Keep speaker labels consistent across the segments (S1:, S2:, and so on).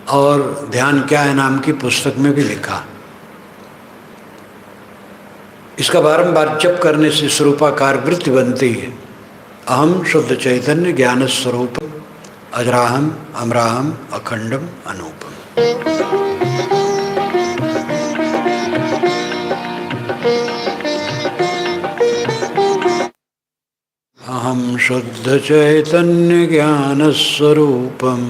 S1: और ध्यान क्या है नाम की पुस्तक में भी लिखा। इसका बारंबार जप करने से स्वरूपाकार वृत्ति बनती है। अहम शुद्ध चैतन्य ज्ञान स्वरूप अजराहम अमराहम अखंडम अनूपम। अहम शुद्ध चैतन्य ज्ञान स्वरूपम।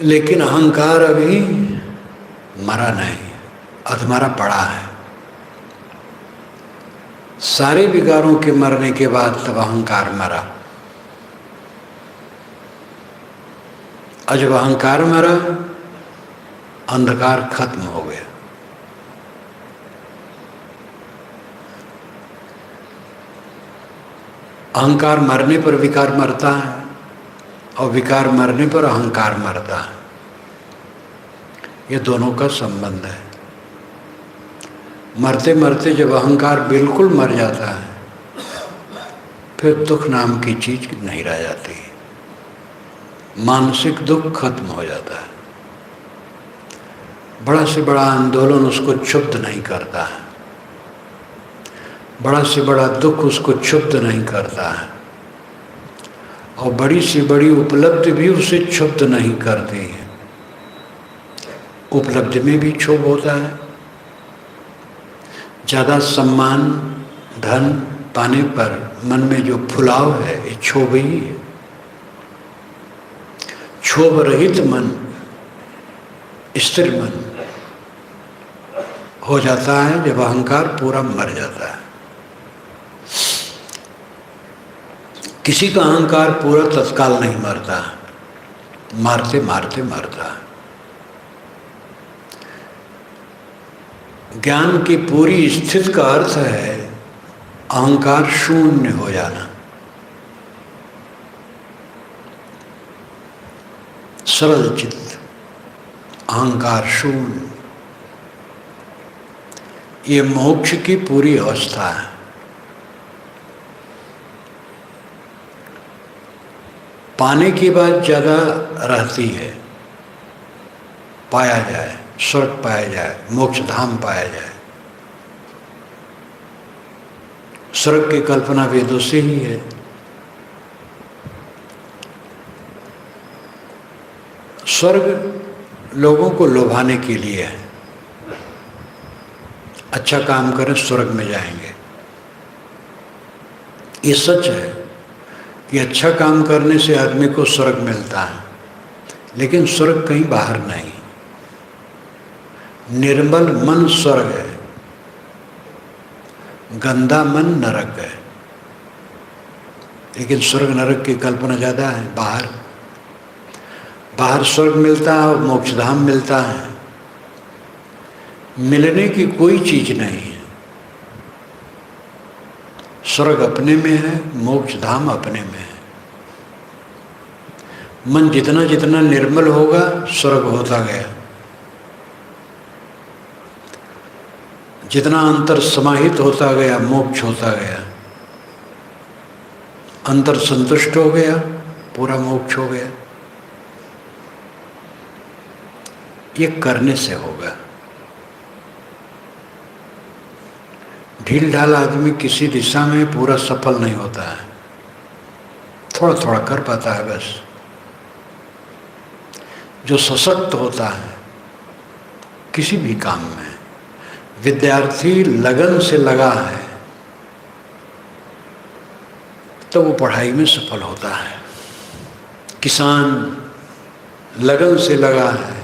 S1: लेकिन अहंकार अभी मरा नहीं, अधमरा पड़ा है। सारे विकारों के मरने के बाद तब अहंकार मरा। और जब अहंकार मरा, अंधकार खत्म हो गया। अहंकार मरने पर विकार मरता है और विकार मरने पर अहंकार मरता है। ये दोनों का संबंध है। मरते मरते जब अहंकार बिल्कुल मर जाता है, फिर दुख नाम की चीज नहीं रह जाती। मानसिक दुख खत्म हो जाता है। बड़ा से बड़ा आंदोलन उसको क्षुब्ध नहीं करता है। बड़ा से बड़ा दुख उसको क्षुब्ध नहीं करता है। और बड़ी से बड़ी उपलब्धि भी उसे क्षुब्ध नहीं करती है। उपलब्धि में भी क्षोभ होता है। ज़्यादा सम्मान धन पाने पर मन में जो फुलाव है, ये क्षोभ ही है। क्षोभ रहित मन, स्थिर मन हो जाता है जब अहंकार पूरा मर जाता है। किसी का अहंकार पूरा तत्काल नहीं मरता, मारते मारते मरता है। ज्ञान की पूरी स्थिति का अर्थ है अहंकार शून्य हो जाना। सरल चित्त, अहंकार शून्य, ये मोक्ष की पूरी अवस्था है। पाने की बात ज़्यादा रहती है। पाया जाए, स्वर्ग पाया जाए, मोक्ष धाम पाया जाए। स्वर्ग की कल्पना वेदों से ही है। स्वर्ग लोगों को लुभाने के लिए है। अच्छा काम करें स्वर्ग में जाएंगे, ये सच है कि अच्छा काम करने से आदमी को स्वर्ग मिलता है। लेकिन स्वर्ग कहीं बाहर नहीं। निर्मल मन स्वर्ग है, गंदा मन नरक है। लेकिन स्वर्ग नरक की कल्पना ज़्यादा है। बाहर बाहर स्वर्ग मिलता है और मोक्षधाम मिलता है। मिलने की कोई चीज नहीं है। स्वर्ग अपने में है, मोक्षधाम अपने में है। मन जितना जितना निर्मल होगा स्वर्ग होता गया। जितना अंतर समाहित होता गया मोक्ष होता गया। अंतर संतुष्ट हो गया, पूरा मोक्ष हो गया। ये करने से होगा। ढील ढाल आदमी किसी दिशा में पूरा सफल नहीं होता है, थोड़ा थोड़ा कर पाता है बस। जो सशक्त होता है किसी भी काम में, विद्यार्थी लगन से लगा है तो वो पढ़ाई में सफल होता है। किसान लगन से लगा है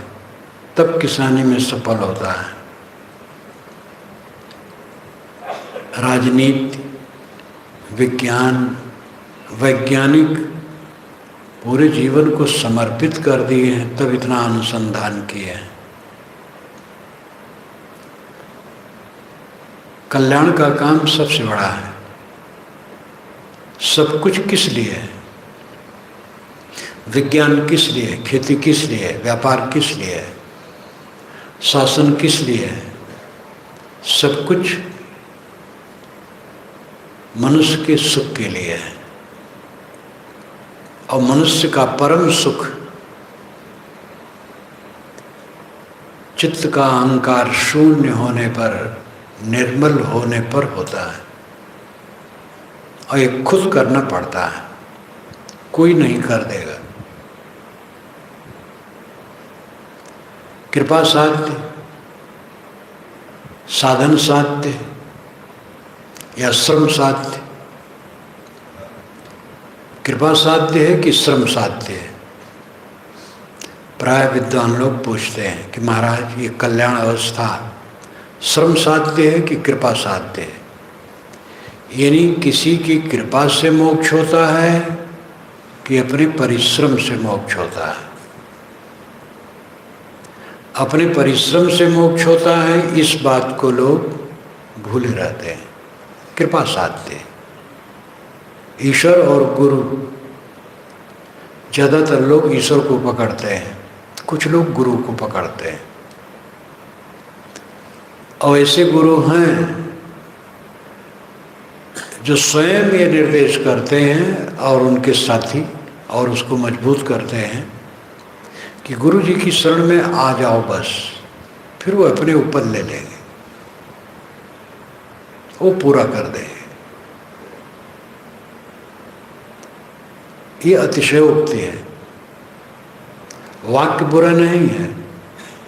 S1: तब किसानी में सफल होता है। राजनीति, विज्ञान, वैज्ञानिक पूरे जीवन को समर्पित कर दिए हैं तब इतना अनुसंधान किए हैं। कल्याण का काम सबसे बड़ा है। सब कुछ किस लिए है? विज्ञान किस लिए, खेती किस लिए, व्यापार किस लिए, शासन किस लिए है? सब कुछ मनुष्य के सुख के लिए है। और मनुष्य का परम सुख चित्त का अहंकार शून्य होने पर, निर्मल होने पर होता है। और ये खुद करना पड़ता है, कोई नहीं कर देगा। कृपा साध्य, साधन साध्य या श्रम साध्य। कृपा साध्य है कि श्रम साध्य है? प्राय विद्वान लोग पूछते हैं कि महाराज ये कल्याण अवस्था श्रम साध्य है कि कृपा साध्य है? यानी किसी की कृपा से मोक्ष होता है कि अपने परिश्रम से मोक्ष होता है? अपने परिश्रम से मोक्ष होता है, इस बात को लोग भूले रहते हैं। कृपा साध्य ईश्वर और गुरु, ज़्यादातर लोग ईश्वर को पकड़ते हैं, कुछ लोग गुरु को पकड़ते हैं। और ऐसे गुरु हैं जो स्वयं ये निर्देश करते हैं और उनके साथी और उसको मजबूत करते हैं कि गुरु जी की शरण में आ जाओ बस, फिर वो अपने ऊपर ले लेंगे, वो पूरा कर देंगे। ये अतिशयोक्ति है। वाक्य बुरा नहीं है,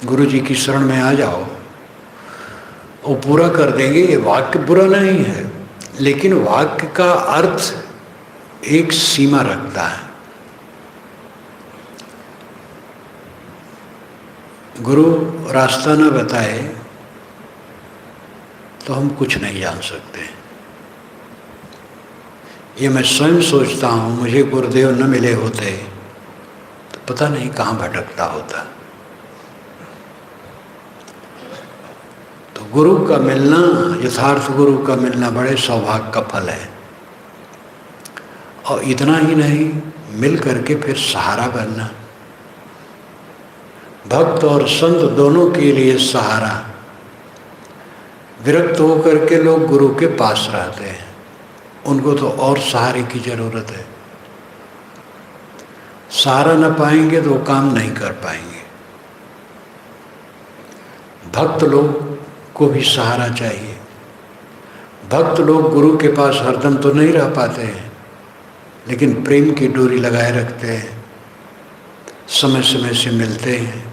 S1: गुरु जी की शरण में आ जाओ वो पूरा कर देंगे, ये वाक्य बुरा नहीं है। लेकिन वाक्य का अर्थ एक सीमा रखता है। गुरु रास्ता न बताए तो हम कुछ नहीं जान सकते। ये मैं स्वयं सोचता हूँ, मुझे गुरुदेव न मिले होते तो पता नहीं कहाँ भटकता होता। तो गुरु का मिलना, यथार्थ गुरु का मिलना बड़े सौभाग्य का फल है। और इतना ही नहीं, मिल करके फिर सहारा बनना। भक्त और संत दोनों के लिए सहारा। विरक्त होकर के लोग गुरु के पास रहते हैं, उनको तो और सहारे की जरूरत है। सहारा न पाएंगे तो वो काम नहीं कर पाएंगे। भक्त लोग को भी सहारा चाहिए। भक्त लोग गुरु के पास हरदम तो नहीं रह पाते हैं, लेकिन प्रेम की डोरी लगाए रखते हैं, समय समय से मिलते हैं,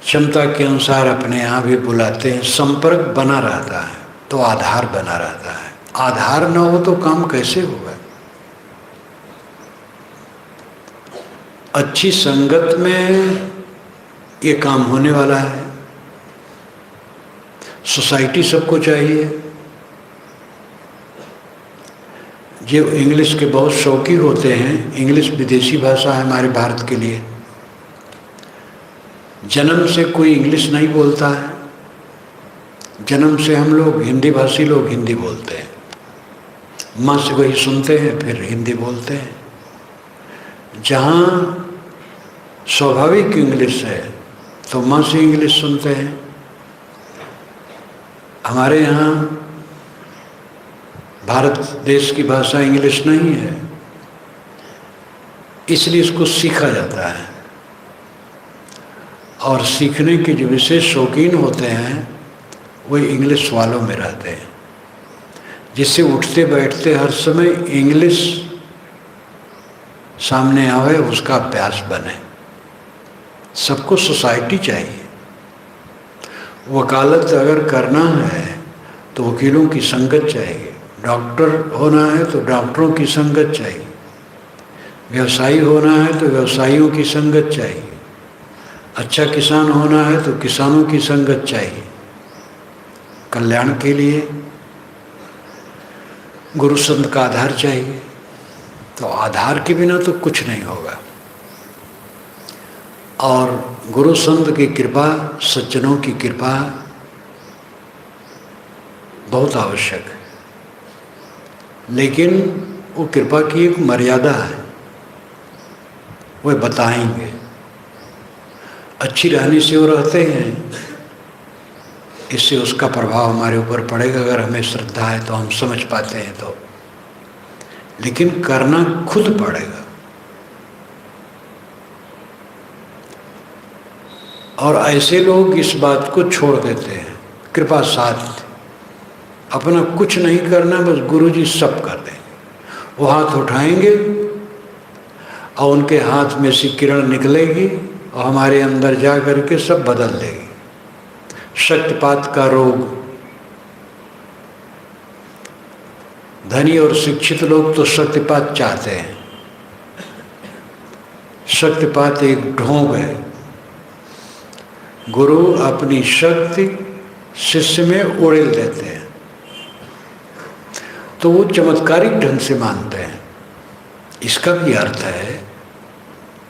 S1: क्षमता के अनुसार अपने यहाँ भी बुलाते हैं। संपर्क बना रहता है तो आधार बना रहता है। आधार न हो तो काम कैसे होगा? अच्छी संगत में ये काम होने वाला है। सोसाइटी सबको चाहिए। जो इंग्लिश के बहुत शौकी होते हैं, इंग्लिश विदेशी भाषा है हमारे भारत के लिए। जन्म से कोई इंग्लिश नहीं बोलता है, जन्म से हम लोग हिंदी भाषी लोग हिंदी बोलते हैं। माँ से वही सुनते हैं फिर हिंदी बोलते हैं। जहाँ स्वाभाविक इंग्लिश है तो माँ से इंग्लिश सुनते हैं। हमारे यहाँ भारत देश की भाषा इंग्लिश नहीं है, इसलिए इसको सीखा जाता है। और सीखने के जो विशेष शौकीन होते हैं वो इंग्लिश वालों में रहते हैं, जिससे उठते बैठते हर समय इंग्लिश सामने आवे, उसका अभ्यास बने। सबको सोसाइटी चाहिए। वकालत अगर करना है तो वकीलों की संगत चाहिए, डॉक्टर होना है तो डॉक्टरों की संगत चाहिए, व्यवसायी होना है तो व्यवसायियों की संगत चाहिए, अच्छा किसान होना है तो किसानों की संगत चाहिए। कल्याण के लिए गुरु संत का आधार चाहिए। तो आधार के बिना तो कुछ नहीं होगा। और गुरु संत की कृपा, सज्जनों की कृपा बहुत आवश्यक है। लेकिन वो कृपा की एक मर्यादा है, वो बताएंगे। अच्छी रहने से वो रहते हैं, इससे उसका प्रभाव हमारे ऊपर पड़ेगा। अगर हमें श्रद्धा है तो हम समझ पाते हैं तो, लेकिन करना खुद पड़ेगा। और ऐसे लोग इस बात को छोड़ देते हैं, कृपा साथ, अपना कुछ नहीं करना, बस गुरुजी सब कर देंगे। वो हाथ उठाएंगे और उनके हाथ में से किरण निकलेगी और हमारे अंदर जा करके सब बदल देगी। शक्तिपात का रोग, धनी और शिक्षित लोग तो शक्तिपात चाहते हैं। शक्तिपात एक ढोंग है। गुरु अपनी शक्ति शिष्य में उड़ेल देते हैं, तो वो चमत्कारिक ढंग से मानते हैं। इसका भी अर्थ है,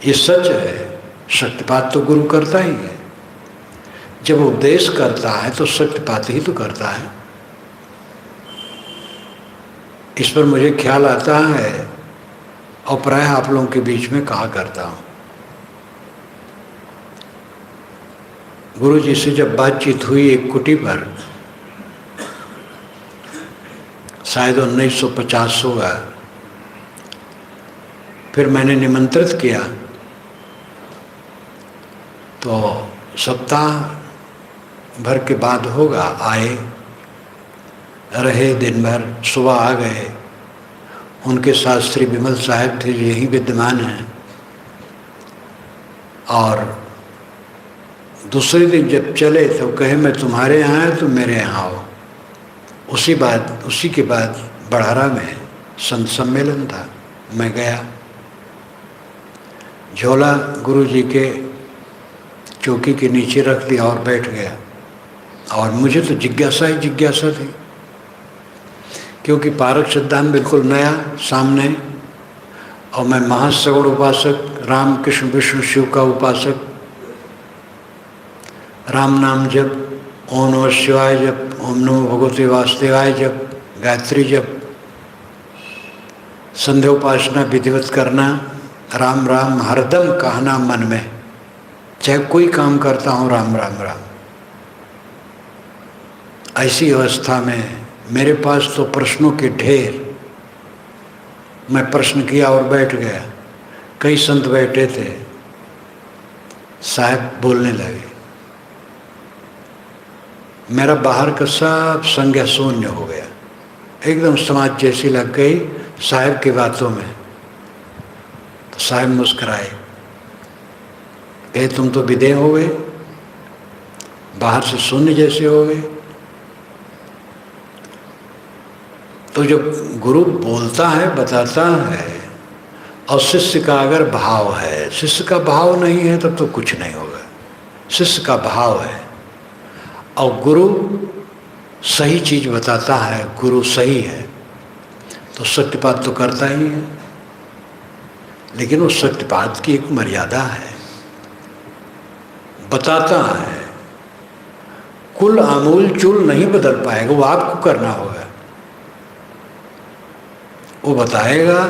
S1: ये सच है, शक्तिपात तो गुरु करता ही है। जब उपदेश करता है तो शक्तिपात ही तो करता है। इस पर मुझे ख्याल आता है और प्राय आप लोगों के बीच में कहा करता हूँ। गुरु जी से जब बातचीत हुई एक कुटी पर, शायद 1950 होगा, फिर मैंने निमंत्रित किया तो सप्ताह भर के बाद होगा, आए, रहे दिन भर, सुबह आ गए। उनके साथ श्री विमल साहब थे, यही विद्यमान हैं। और दूसरे दिन जब चले तो कहे मैं तुम्हारे यहाँ है तो मेरे यहाँ आओ। उसी के बाद बड़हरा में संत सम्मेलन था, मैं गया। झोला गुरु जी के चौकी के नीचे रख दिया और बैठ गया। और मुझे तो जिज्ञासा ही जिज्ञासा थी, क्योंकि पारक सिद्धांत बिल्कुल नया सामने, और मैं महासगुण उपासक, राम कृष्ण विष्णु शिव का उपासक, राम नाम जप, ओम नमः शिवाय जप, ओम नमो भगवते वासुदेवाय जप, गायत्री जप, संध्या उपासना विधिवत करना, राम राम हरदम कहना मन में, चाहे कोई काम करता हूँ राम राम राम। ऐसी अवस्था में मेरे पास तो प्रश्नों के ढेर। मैं प्रश्न किया और बैठ गया। कई संत बैठे थे, साहब बोलने लगे। मेरा बाहर का सब संज्ञा शून्य हो गया, एकदम समाज जैसी लग गई साहब की बातों में। तो साहब मुस्कुराए, कहे तुम तो विदेह हो गए, बाहर से शून्य जैसे हो गए। तो जब गुरु बोलता है, बताता है, और शिष्य का अगर भाव है, शिष्य का भाव नहीं है तब तो कुछ नहीं होगा। शिष्य का भाव है और गुरु सही चीज बताता है, गुरु सही है, तो शक्तिपात तो करता ही है। लेकिन उस शक्तिपात की एक मर्यादा है। बताता है, कुल आमूल चूल नहीं बदल पाएगा, वो आपको करना होगा। वो बताएगा,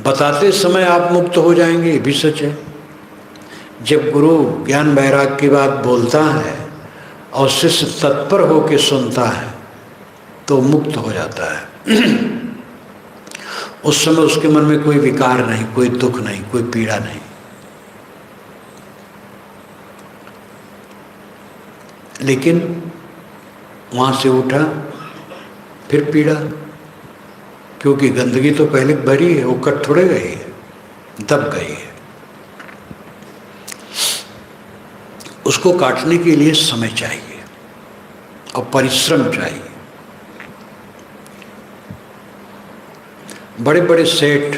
S1: बताते समय आप मुक्त हो जाएंगे, ये भी सच है। जब गुरु ज्ञान वैराग की बात बोलता है और शिष्य तत्पर होकर सुनता है तो मुक्त हो जाता है। उस समय उसके मन में कोई विकार नहीं, कोई दुख नहीं, कोई पीड़ा नहीं। लेकिन वहाँ से उठा, फिर पीड़ा, क्योंकि गंदगी तो पहले भरी है, वो कट थोड़े गई है, दब गई है। उसको काटने के लिए समय चाहिए और परिश्रम चाहिए। बड़े बड़े सेठ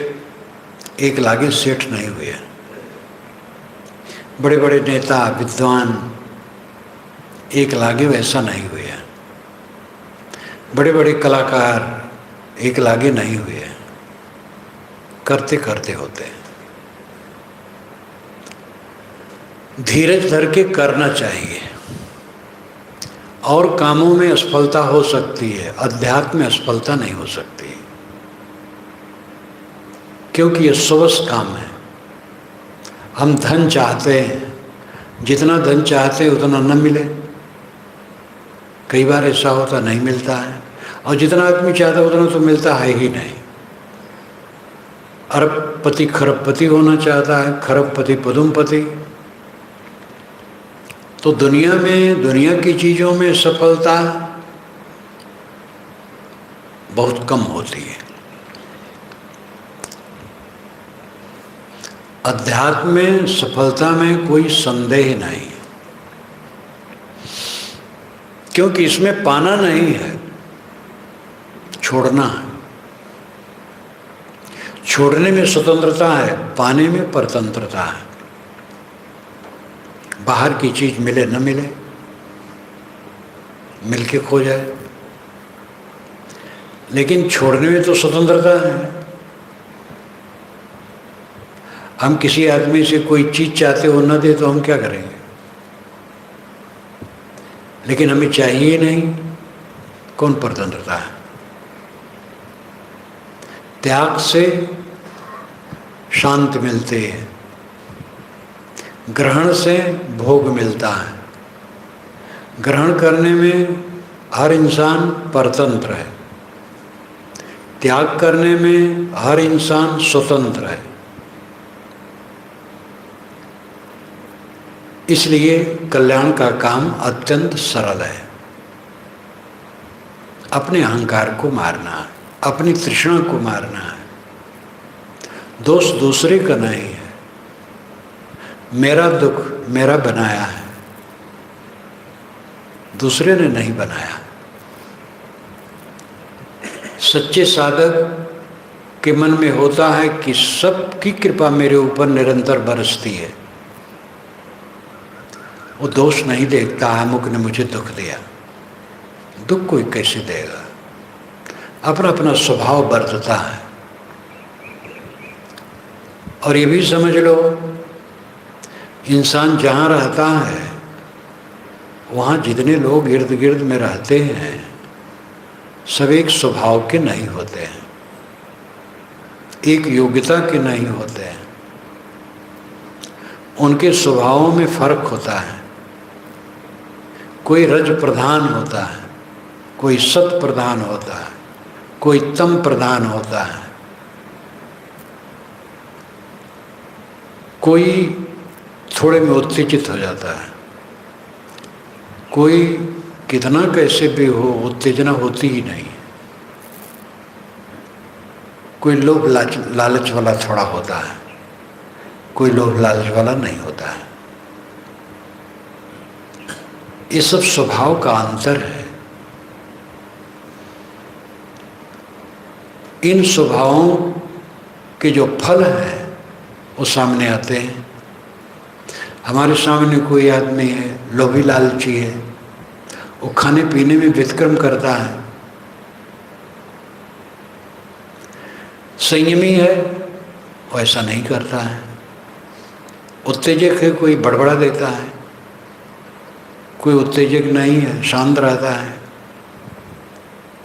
S1: एक लागे सेठ नहीं हुए, बड़े बड़े नेता विद्वान एक लागे वैसा नहीं हुए, बड़े बड़े कलाकार एक लागे नहीं हुए, करते करते होते हैं। धीरज धर के करना चाहिए। और कामों में असफलता हो सकती है, अध्यात्म में असफलता नहीं हो सकती, क्योंकि ये स्वस काम है। हम धन चाहते हैं, जितना धन चाहते हैं उतना न मिले, कई बार ऐसा होता नहीं मिलता है, और जितना आदमी चाहता है उतना तो मिलता है ही नहीं। अरबपति खरबपति होना चाहता है, खरबपति पदुमपति। तो दुनिया में, दुनिया की चीज़ों में सफलता बहुत कम होती है। अध्यात्म में सफलता में कोई संदेह नहीं, क्योंकि इसमें पाना नहीं है, छोड़ना है। छोड़ने में स्वतंत्रता है, पाने में परतंत्रता है। बाहर की चीज मिले न मिले, मिलके खो जाए, लेकिन छोड़ने में तो स्वतंत्रता है। हम किसी आदमी से कोई चीज चाहते हो न दे तो हम क्या करेंगे, लेकिन हमें चाहिए नहीं, कौन परतंत्रता है। त्याग से शांति मिलती है, ग्रहण से भोग मिलता है। ग्रहण करने में हर इंसान परतंत्र है, त्याग करने में हर इंसान स्वतंत्र है। इसलिए कल्याण का काम अत्यंत सरल है। अपने अहंकार को मारना है, अपनी तृष्णा को मारना है। दोष दूसरे का नहीं है, मेरा दुख मेरा बनाया है, दूसरे ने नहीं बनाया। सच्चे साधक के मन में होता है कि सबकी कृपा मेरे ऊपर निरंतर बरसती है। वो दोष नहीं देखता है, अमुक ने मुझे दुख दिया। दुख कोई कैसे देगा, अपना अपना स्वभाव बरतता है। और ये भी समझ लो, इंसान जहाँ रहता है वहाँ जितने लोग इर्द गिर्द में रहते हैं सब एक स्वभाव के नहीं होते हैं, एक योग्यता के नहीं होते हैं। उनके स्वभावों में फर्क होता है। कोई रज प्रधान होता है, कोई सत प्रधान होता है, कोई तम प्रधान होता है, कोई थोड़े में उत्तेजित हो जाता है, कोई कितना कैसे भी हो उत्तेजना होती ही नहीं। कोई लोभ लालच वाला थोड़ा होता है, कोई लोभ लालच वाला नहीं होता है। ये सब स्वभाव का अंतर है। इन स्वभावों के जो फल हैं वो सामने आते हैं। हमारे सामने कोई आदमी है, लोभी लालची है, वो खाने पीने में व्यतिक्रम करता है। संयमी है, वो ऐसा नहीं करता है। उत्तेजक है, कोई बड़बड़ा देता है, कोई उत्तेजक नहीं है, शांत रहता है।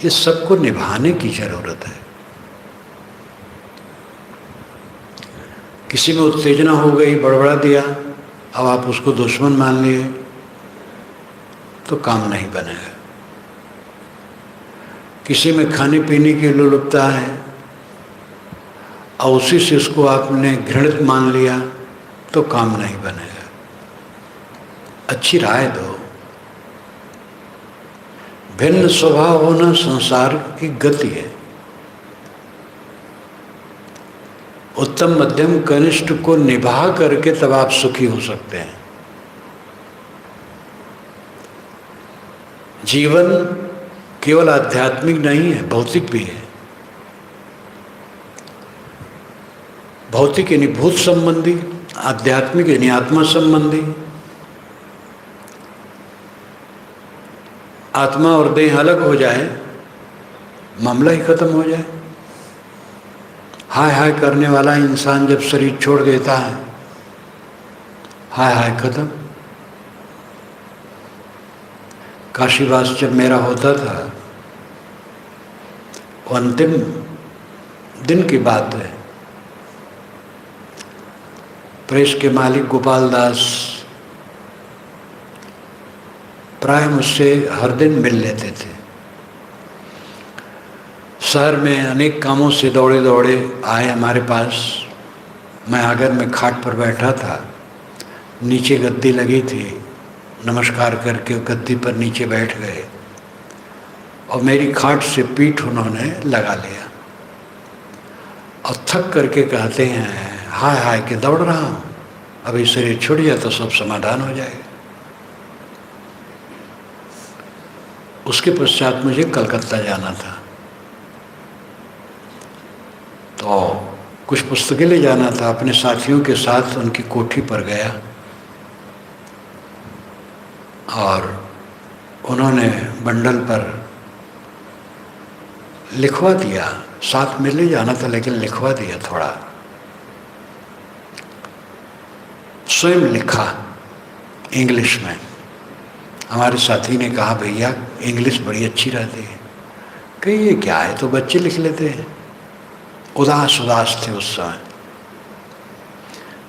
S1: इस सब को निभाने की जरूरत है। किसी में उत्तेजना हो गई, बड़बड़ा दिया, अब आप उसको दुश्मन मान लिए तो काम नहीं बनेगा। किसी में खाने पीने की लोलुपता है और उसी से उसको आपने घृणित मान लिया तो काम नहीं बनेगा। अच्छी राय दो। भिन्न स्वभाव होना संसार की गति है। उत्तम मध्यम कनिष्ठ को निभा करके तब आप सुखी हो सकते हैं। जीवन केवल आध्यात्मिक नहीं है, भौतिक भी है। भौतिक यानी भूत संबंधी, आध्यात्मिक यानी आत्मा संबंधी। आत्मा और देह अलग हो जाए, मामला ही खत्म हो जाए। हाय हाय करने वाला इंसान जब शरीर छोड़ देता है, हाय हाय खत्म। काशीवास जब मेरा होता था, वो अंतिम दिन की बात है। प्रेस के मालिक गोपाल दास प्राय मुझसे हर दिन मिल लेते थे। शहर में अनेक कामों से दौड़े दौड़े आए हमारे पास। मैं आकर में खाट पर बैठा था, नीचे गद्दी लगी थी, नमस्कार करके गद्दी पर नीचे बैठ गए और मेरी खाट से पीठ उन्होंने लगा लिया और थक करके कहते हैं, हाय हाय के दौड़ रहा हूँ, अभी शरीर छूट जाए तो सब समाधान हो जाएगा। उसके पश्चात मुझे कलकत्ता जाना था, तो कुछ पुस्तकें ले जाना था। अपने साथियों के साथ उनकी कोठी पर गया और उन्होंने बंडल पर लिखवा दिया, साथ में ले जाना था लेकिन लिखवा दिया थोड़ा, स्वयं लिखा इंग्लिश में। हमारे साथी ने कहा, भैया इंग्लिश बड़ी अच्छी रहती है। कि ये क्या है, तो बच्चे लिख लेते हैं। उदास उदास थे उस समय।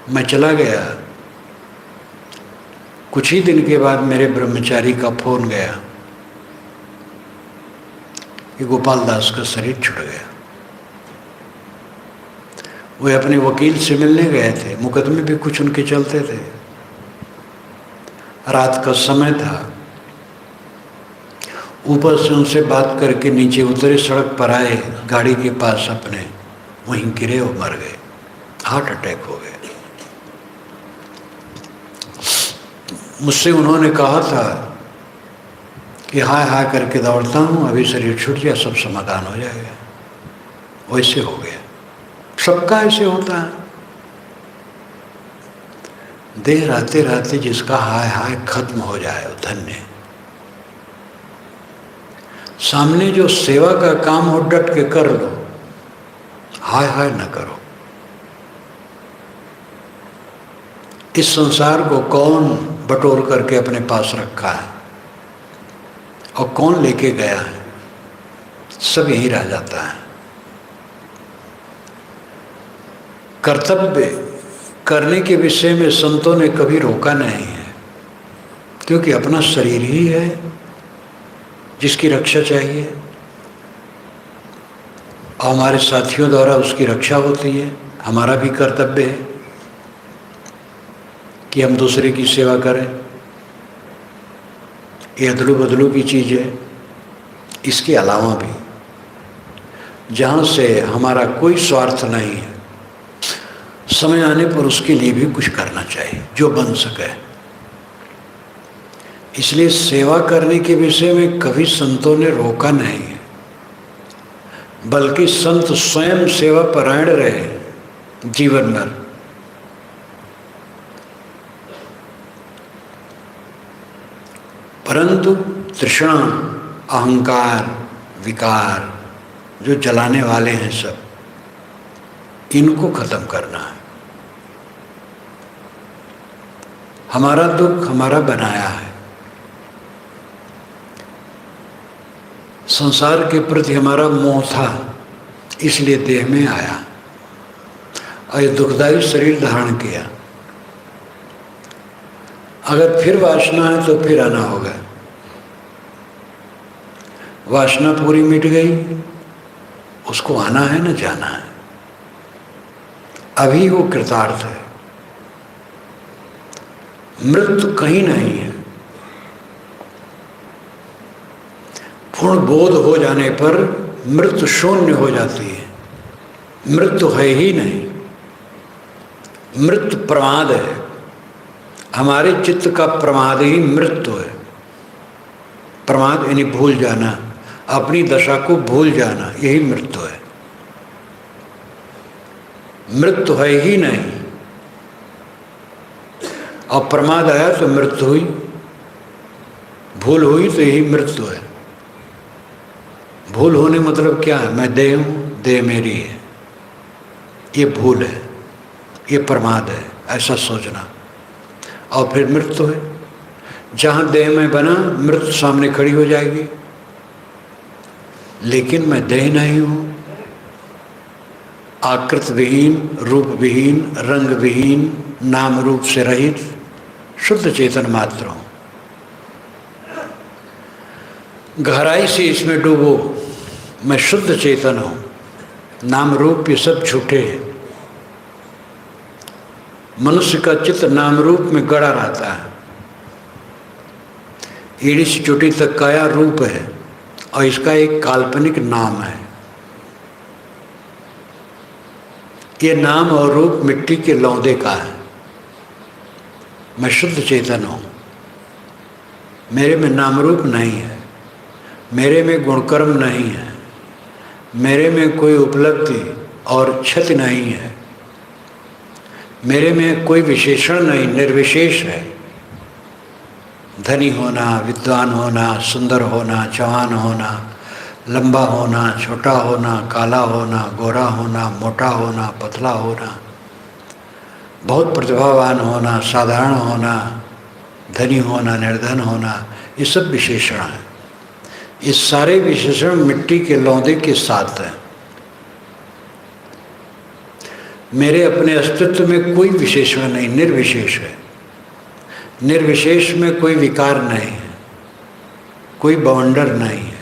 S1: मैं चला गया। कुछ ही दिन के बाद मेरे ब्रह्मचारी का फोन गया कि गोपाल दास का शरीर छूट गया। वे अपने वकील से मिलने गए थे, मुकदमे भी कुछ उनके चलते थे। रात का समय था, ऊपर से उनसे बात करके नीचे उतरे, सड़क पर आए, गाड़ी के पास अपने वहीं गिरे और मर गए, हार्ट अटैक हो गए। मुझसे उन्होंने कहा था कि हाय हाय करके दौड़ता हूँ, अभी शरीर छूट गया, सब समाधान हो जाएगा। वैसे हो गया, सबका ऐसे होता है। देह रहते रहते जिसका हाय हाय खत्म हो जाए वो धन्य। सामने जो सेवा का काम हो डट के कर लो, हाय हाय न करो। इस संसार को कौन बटोर करके अपने पास रखा है और कौन लेके गया है, सब यही रह जाता है। कर्तव्य करने के विषय में संतों ने कभी रोका नहीं है, क्योंकि अपना शरीर ही है जिसकी रक्षा चाहिए और हमारे साथियों द्वारा उसकी रक्षा होती है। हमारा भी कर्तव्य है कि हम दूसरे की सेवा करें। ये अदलू बदलू की चीज़ है। इसके अलावा भी जहाँ से हमारा कोई स्वार्थ नहीं है, समय आने पर उसके लिए भी कुछ करना चाहिए जो बन सके। इसलिए सेवा करने के विषय में कभी संतों ने रोका नहीं है, बल्कि संत स्वयं सेवा परायण रहे जीवन भर। परंतु तृष्णा, अहंकार, विकार जो जलाने वाले हैं सब, इनको खत्म करना है। हमारा दुख हमारा बनाया है। संसार के प्रति हमारा मोह था, इसलिए देह में आया और ये दुखदायी शरीर धारण किया। अगर फिर वासना है तो फिर आना होगा। वासना पूरी मिट गई, उसको आना है न जाना है। अभी वो कृतार्थ है। मृत्यु कहीं नहीं है। पूर्ण बोध हो जाने पर मृत्यु शून्य हो जाती है। मृत्यु है ही नहीं। मृत्यु प्रमाद है। हमारे चित्त का प्रमाद ही मृत्यु है। प्रमाद यानी भूल जाना, अपनी दशा को भूल जाना, यही मृत्यु है। मृत्यु है ही नहीं। और प्रमाद आया तो मृत्यु हुई, भूल हुई तो यही मृत्यु है। भूल होने मतलब क्या है? मैं देह हूँ, देह मेरी है, ये भूल है, ये प्रमाद है, ऐसा सोचना। और फिर मृत्यु है। जहाँ देह में बना, मृत्यु सामने खड़ी हो जाएगी। लेकिन मैं देह नहीं हूँ, आकृत विहीन, रूप विहीन, रंग विहीन, नाम रूप से रहित शुद्ध चेतन मात्र हूँ। गहराई से इसमें डूबो। मैं शुद्ध चेतन हूँ, नाम रूप ये सब झूठे हैं। मनुष्य का चित्त नाम रूप में गड़ा रहता है। एड़ी से चोटी तक काया रूप है और इसका एक काल्पनिक नाम है। ये नाम और रूप मिट्टी के लौंदे का है। मैं शुद्ध चेतन हूँ, मेरे में नाम रूप नहीं है, मेरे में गुणकर्म नहीं है, मेरे में कोई उपलब्धि और क्षति नहीं है, मेरे में कोई विशेषण नहीं, निर्विशेष है। धनी होना, विद्वान होना, सुंदर होना, जवान होना, लंबा होना, छोटा होना, काला होना, गोरा होना, मोटा होना, पतला होना, बहुत प्रतिभावान होना, साधारण होना, धनी होना, निर्धन होना, ये सब विशेषण हैं। ये सारे विशेषण मिट्टी के लौंदे के साथ हैं। मेरे अपने अस्तित्व में कोई विशेषण नहीं, निर्विशेष है। निर्विशेष में कोई विकार नहीं है, कोई बवंडर नहीं है।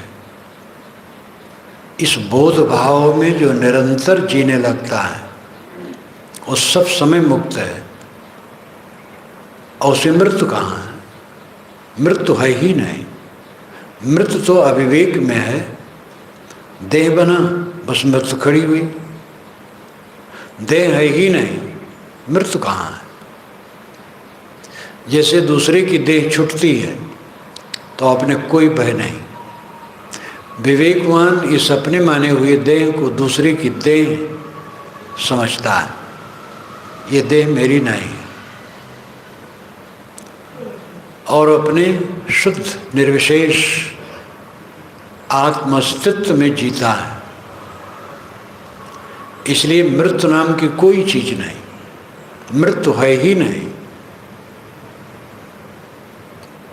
S1: इस बोध भाव में जो निरंतर जीने लगता है वो सब समय मुक्त है। और उसे मृत्यु कहाँ है? मृत्यु है ही नहीं। मृत्यु तो अविवेक में है। देह बना, बस मृत्यु खड़ी हुई। देह है ही नहीं, मृत्यु कहाँ है? जैसे दूसरे की देह छूटती है तो अपने कोई भय नहीं। विवेकवान इस अपने माने हुए देह को दूसरे की देह समझता है। ये देह मेरी नहीं है, और अपने शुद्ध निर्विशेष आत्मस्तित्व में जीता है। इसलिए मृत्यु नाम की कोई चीज नहीं, मृत्यु है ही नहीं।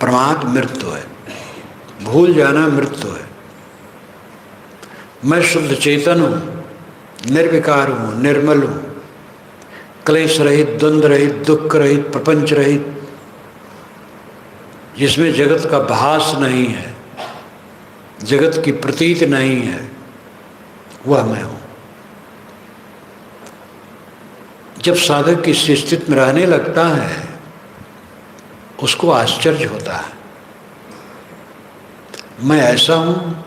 S1: प्रमाद मृत्यु है, भूल जाना मृत्यु है। मैं शुद्ध चेतन हूँ, निर्विकार हूँ, निर्मल हूँ, क्लेश रहित, द्वंद्व रहित, दुख रहित, प्रपंच रहित, जिसमें जगत का भास नहीं है, जगत की प्रतीत नहीं है, वह मैं हूँ। जब साधक इस स्थिति में रहने लगता है उसको आश्चर्य होता है, मैं ऐसा हूँ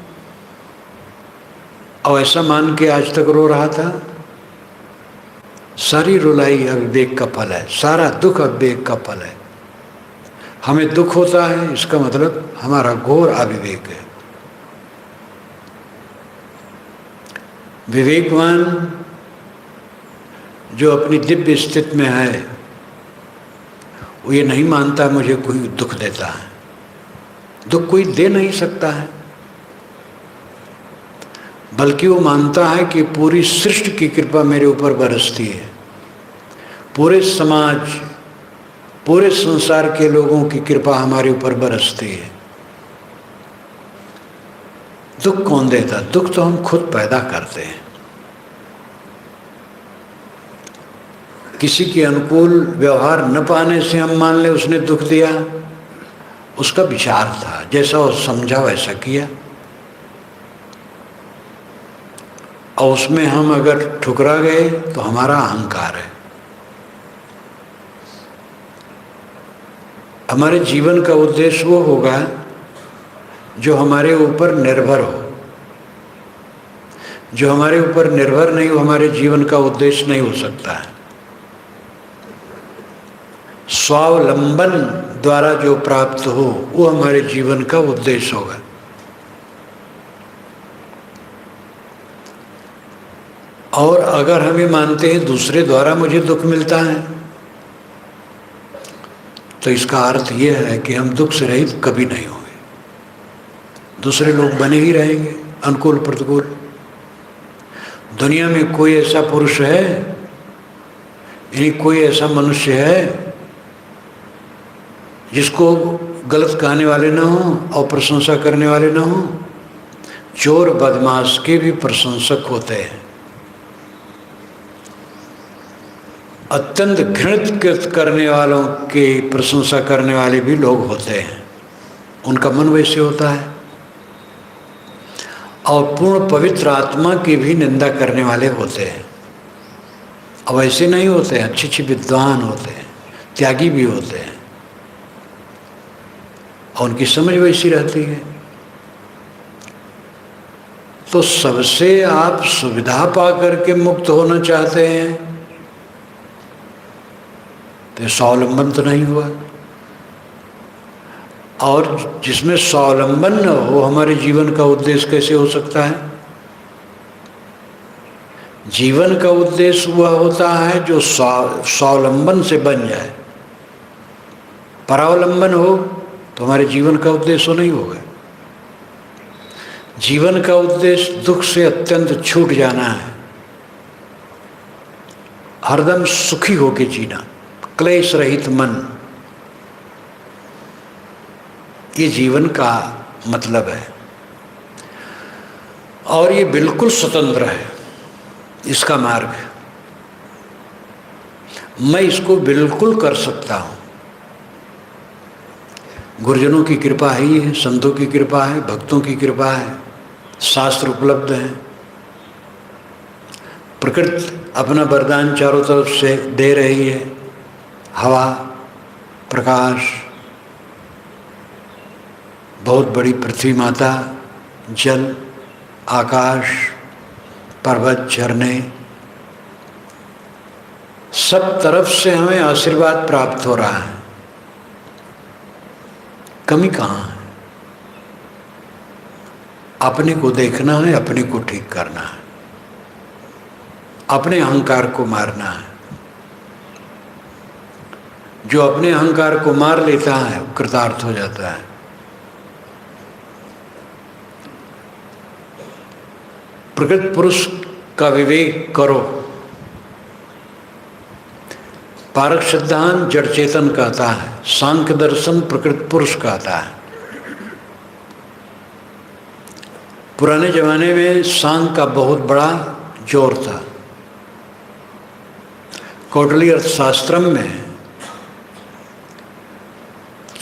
S1: और ऐसा मान के आज तक रो रहा था। सारी रुलाई अविवेक का फल है, सारा दुख अविवेक का फल है। हमें दुख होता है इसका मतलब हमारा घोर अविवेक है। विवेकवान जो अपनी दिव्य स्थिति में है वो ये नहीं मानता मुझे कोई दुख देता है। दुख कोई दे नहीं सकता है, बल्कि वो मानता है कि पूरी सृष्टि की कृपा मेरे ऊपर बरसती है। पूरे समाज, पूरे संसार के लोगों की कृपा हमारे ऊपर बरसती है। दुख कौन देता? दुख तो हम खुद पैदा करते हैं। किसी के अनुकूल व्यवहार न पाने से हम मान ले उसने दुख दिया, उसका विचार था, जैसा वो समझा वैसा किया, और उसमें हम अगर ठुकरा गए तो हमारा अहंकार है। हमारे जीवन का उद्देश्य वो होगा जो हमारे ऊपर निर्भर हो। जो हमारे ऊपर निर्भर नहीं हो, हमारे जीवन का उद्देश्य नहीं हो सकता है। स्वावलंबन द्वारा जो प्राप्त हो वो हमारे जीवन का उद्देश्य होगा। और अगर हम ये मानते हैं दूसरे द्वारा मुझे दुख मिलता है, तो इसका अर्थ यह है कि हम दुख से रहित कभी नहीं होंगे। दूसरे लोग बने ही रहेंगे, अनुकूल प्रतिकूल। दुनिया में कोई ऐसा पुरुष है, यानी कोई ऐसा मनुष्य है जिसको गलत कहने वाले ना हो और प्रशंसा करने वाले ना हो। चोर बदमाश के भी प्रशंसक होते हैं। अत्यंत घृणित करने वालों की प्रशंसा करने वाले भी लोग होते हैं। उनका मन वैसे होता है। और पूर्ण पवित्र आत्मा की भी निंदा करने वाले होते हैं। अब ऐसे नहीं होते हैं, अच्छे अच्छे विद्वान होते हैं, त्यागी भी होते हैं और उनकी समझ वैसी रहती है। तो सबसे आप सुविधा पा करके मुक्त होना चाहते हैं तो स्वावलंबन तो नहीं हुआ। और जिसमें स्वावलंबन न हो, हमारे जीवन का उद्देश्य कैसे हो सकता है? जीवन का उद्देश्य वह होता है जो स्वावलंबन से बन जाए। परावलंबन हो तो हमारे जीवन का उद्देश्य नहीं होगा। जीवन का उद्देश्य दुख से अत्यंत छूट जाना है, हरदम सुखी होकर जीना, क्लेश रहित मन, ये जीवन का मतलब है। और ये बिल्कुल स्वतंत्र है इसका मार्ग। मैं इसको बिल्कुल कर सकता हूँ। गुरुजनों की कृपा है, ये संतों की कृपा है, भक्तों की कृपा है, शास्त्र उपलब्ध हैं। प्रकृति अपना वरदान चारों तरफ से दे रही है। हवा, प्रकाश, बहुत बड़ी पृथ्वी माता, जल, आकाश, पर्वत, झरने, सब तरफ से हमें आशीर्वाद प्राप्त हो रहा है। कमी कहाँ है? अपने को देखना है, अपने को ठीक करना है, अपने अहंकार को मारना है। जो अपने अहंकार को मार लेता है वो कृतार्थ हो जाता है। प्रकृत पुरुष का विवेक करो। पारक सिद्धांत जड़ चेतन कहता है, सांख्य दर्शन प्रकृत पुरुष कहता है। पुराने जमाने में सांख्य का बहुत बड़ा जोर था। कौटिल्य अर्थशास्त्रम में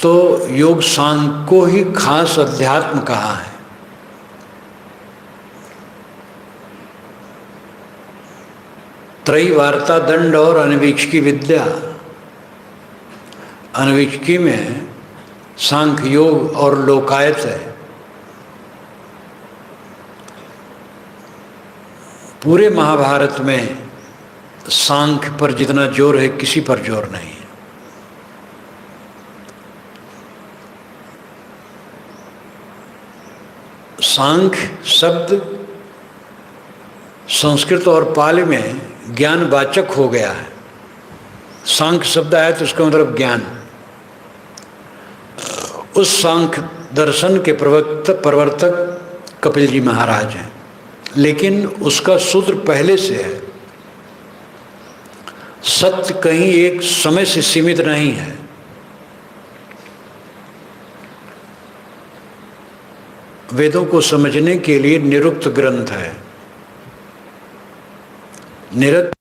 S1: तो योग सांख्य को ही खास अध्यात्म कहा है। त्रयी वार्ता दंड और अनवीक्षकी विद्या। अनवीक्षकी में सांख्य योग और लोकायत है। पूरे महाभारत में सांख्य पर जितना जोर है किसी पर जोर नहीं है। सांख्य शब्द संस्कृत और पाली में ज्ञानवाचक हो गया है। सांख्य शब्द आया तो उसका मतलब ज्ञान। उस सांख्य दर्शन के प्रवर्तक कपिल जी महाराज हैं, लेकिन उसका सूत्र पहले से है। सत्य कहीं एक समय से सीमित नहीं है। वेदों को समझने के लिए निरुक्त ग्रंथ है। निरुक्त